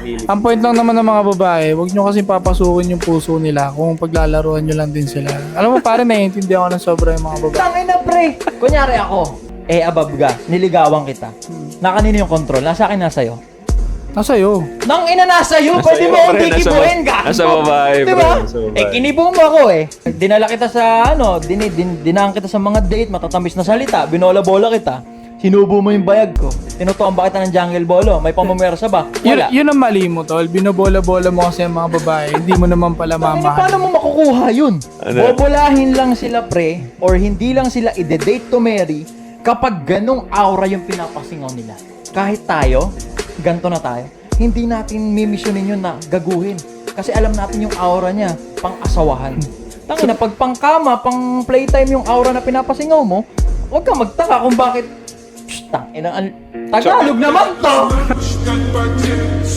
Ang point lang naman ng mga babae, huwag nyo kasi papasukin yung puso nila kung paglalaruan nyo lang din sila. Alam mo, pare, naiintindihan ko ng sobra yung mga babae. Tangina pre! Kunyari ako, above ka, niligawan kita. Nakanino yung control? Nasa akin, nasa iyo. Nasa'yo. Nang ina nasa iyo, pwede mo akong kikibuhin ka. Nasa babae, Di bro. ba? Nasa babae. Kinibo mo ako eh. Dinala kita sa dinaan kita sa mga date, matatamis na salita, binola-bola kita. Sinubo mo yung bayag ko. Tinutukan ba kita ng jungle bolo? May pamumwersa ba? Wala. Yun ang mali mo, tol. Binobola-bola mo kasi ang mga babae. Hindi mo naman pala Paano mamahal. mo makukuha yun? Ano? Bobolahin lang sila pre, or hindi lang sila ide-date to marry kapag ganong aura yung pinapasingaw nila. Kahit tayo, ganto na tayo, hindi natin mimisyonin yun na gaguhin. Kasi alam natin yung aura niya, pang-asawahan. Tangina, pag pang-kama, pang-playtime yung aura na pinapasingaw mo, huwag kang magtaka kung bakit, Tagalog naman to!